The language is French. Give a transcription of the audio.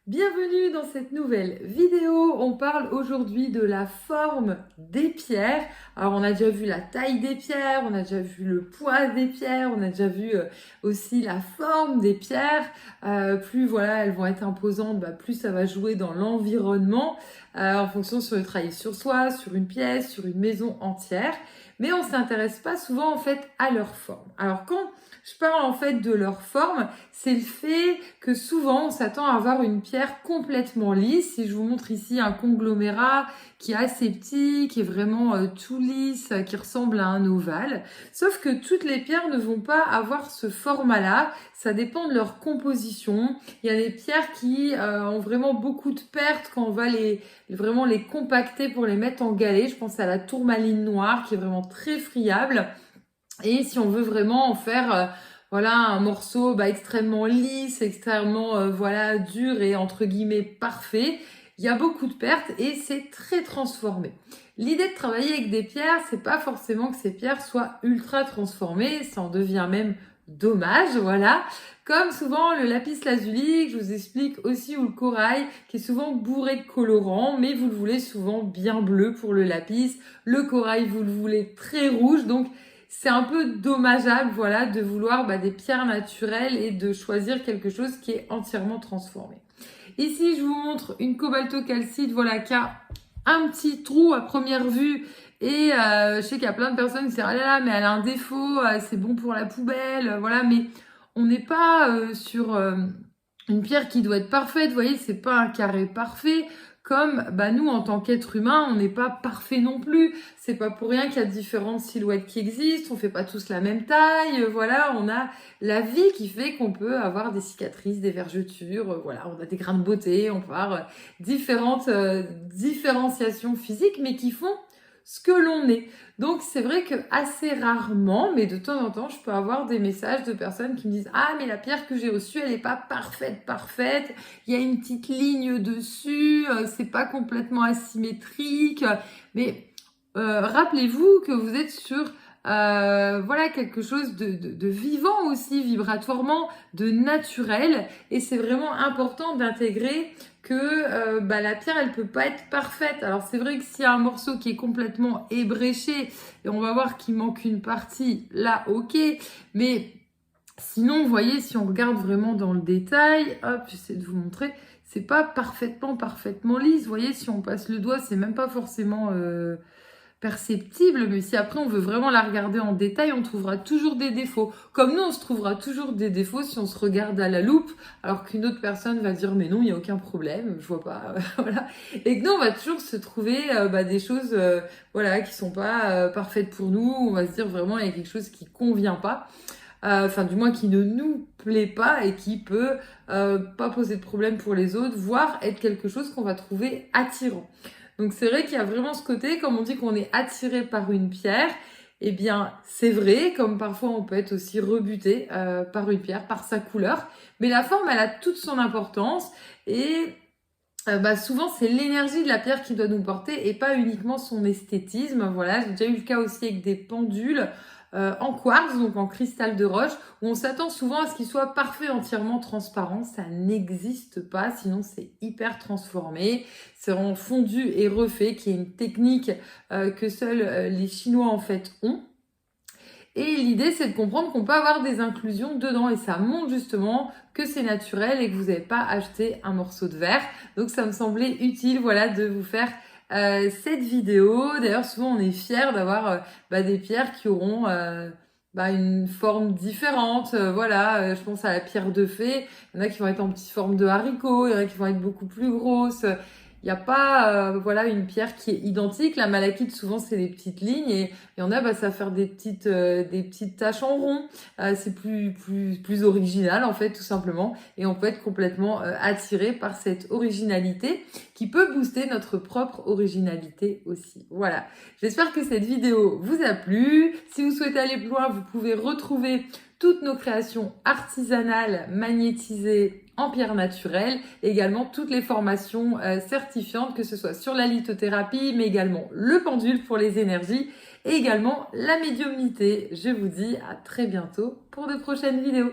Bienvenue dans cette nouvelle vidéo. On parle aujourd'hui de la forme des pierres. Alors on a déjà vu la taille des pierres, on a déjà vu le poids des pierres, on a déjà vu aussi la forme des pierres. Plus voilà, elles vont être imposantes, plus ça va jouer dans l'environnement en fonction si on travaille sur soi, sur une pièce, sur une maison entière. Mais on s'intéresse pas souvent en fait à leur forme. Alors quand je parle en fait de leur forme, c'est le fait que souvent on s'attend à avoir une pierre complètement lisse. Si je vous montre ici un conglomérat qui est assez petit, qui est vraiment tout lisse, qui ressemble à un ovale. Sauf que toutes les pierres ne vont pas avoir ce format-là. Ça dépend de leur composition. Il y a des pierres qui ont vraiment beaucoup de pertes quand on va vraiment les compacter pour les mettre en galets. Je pense à la tourmaline noire qui est vraiment très friable. Et si on veut vraiment en faire un morceau extrêmement lisse, extrêmement dur et entre guillemets parfait, il y a beaucoup de pertes et c'est très transformé. L'idée de travailler avec des pierres, c'est pas forcément que ces pierres soient ultra transformées, ça en devient même dommage, voilà. Comme souvent le lapis lazuli, je vous explique aussi, ou le corail, qui est souvent bourré de colorants, mais vous le voulez souvent bien bleu pour le lapis. Le corail, vous le voulez très rouge, donc c'est un peu dommageable, de vouloir des pierres naturelles et de choisir quelque chose qui est entièrement transformé. Ici, je vous montre une cobaltocalcite, qui a un petit trou à première vue. Et je sais qu'il y a plein de personnes qui disent « Ah là là, mais elle a un défaut, c'est bon pour la poubelle. » Mais on n'est pas sur une pierre qui doit être parfaite. Vous voyez, c'est pas un carré parfait. Comme nous, en tant qu'être humain, on n'est pas parfait non plus. C'est pas pour rien qu'il y a différentes silhouettes qui existent. On fait pas tous la même taille. On a la vie qui fait qu'on peut avoir des cicatrices, des vergetures. On a des grains de beauté. On peut avoir différentes différenciations physiques, mais qui font ce que l'on est. Donc c'est vrai que assez rarement, mais de temps en temps, je peux avoir des messages de personnes qui me disent « Ah, mais la pierre que j'ai reçue, elle n'est pas parfaite. Il y a une petite ligne dessus, c'est pas complètement asymétrique. » Mais rappelez-vous que vous êtes sur quelque chose de vivant aussi, vibratoirement, de naturel. Et c'est vraiment important d'intégrer que la pierre, elle peut pas être parfaite. Alors c'est vrai que s'il y a un morceau qui est complètement ébréché et on va voir qu'il manque une partie, là, ok. Mais sinon, vous voyez, si on regarde vraiment dans le détail, hop, j'essaie de vous montrer, c'est pas parfaitement lisse. Vous voyez, si on passe le doigt, c'est même pas forcément perceptible, mais si après on veut vraiment la regarder en détail, on trouvera toujours des défauts. Comme nous, on se trouvera toujours des défauts si on se regarde à la loupe, alors qu'une autre personne va dire mais non, il n'y a aucun problème, je vois pas, voilà. Et que nous, on va toujours se trouver des choses qui sont pas parfaites pour nous. On va se dire vraiment il y a quelque chose qui convient pas. Du moins qui ne nous plaît pas et qui peut pas poser de problème pour les autres, voire être quelque chose qu'on va trouver attirant. Donc c'est vrai qu'il y a vraiment ce côté, comme on dit qu'on est attiré par une pierre, eh bien c'est vrai, comme parfois on peut être aussi rebuté par une pierre, par sa couleur, mais la forme elle a toute son importance et souvent c'est l'énergie de la pierre qui doit nous porter et pas uniquement son esthétisme. Voilà, j'ai déjà eu le cas aussi avec des pendules en quartz, donc en cristal de roche, où on s'attend souvent à ce qu'il soit parfait, entièrement transparent. Ça n'existe pas, sinon c'est hyper transformé. C'est en fondu et refait, qui est une technique que seuls les Chinois en fait ont. Et l'idée, c'est de comprendre qu'on peut avoir des inclusions dedans et ça montre justement que c'est naturel et que vous n'avez pas acheté un morceau de verre. Donc ça me semblait utile de vous faire cette vidéo. D'ailleurs, souvent on est fiers d'avoir des pierres qui auront une forme différente. Je pense à la pierre de fée. Il y en a qui vont être en petite forme de haricot, il y en a qui vont être beaucoup plus grosses. Il n'y a pas une pierre qui est identique. La malachite, souvent, c'est des petites lignes et il y en a, ça va faire des petites taches en rond. C'est plus original, en fait, tout simplement. Et on peut être complètement attiré par cette originalité qui peut booster notre propre originalité aussi. Voilà. J'espère que cette vidéo vous a plu. Si vous souhaitez aller plus loin, vous pouvez retrouver toutes nos créations artisanales magnétisées en pierre naturelle, également toutes les formations certifiantes, que ce soit sur la lithothérapie, mais également le pendule pour les énergies et également la médiumnité. Je vous dis à très bientôt pour de prochaines vidéos.